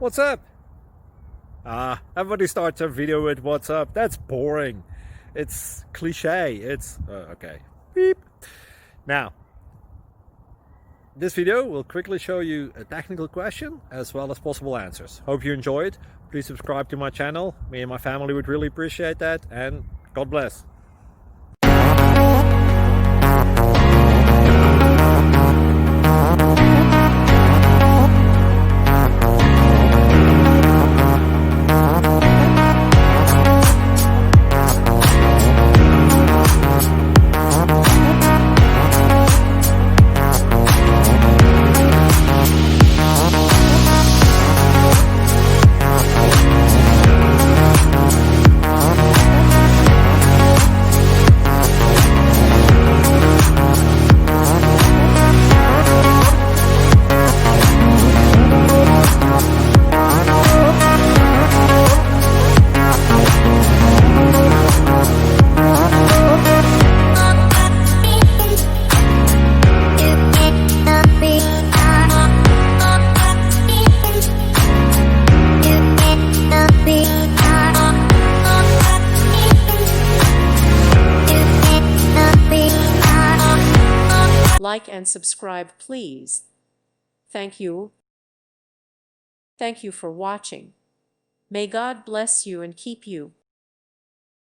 What's up? Everybody starts a video with what's up. That's boring. It's cliche. It's okay. Beep. Now, this video will quickly show you a technical question as well as possible answers. Hope you enjoyed. Please subscribe to my channel. Me and my family would really appreciate that, and God bless. Like and subscribe, please. Thank you. Thank you for watching. May God bless you and keep you.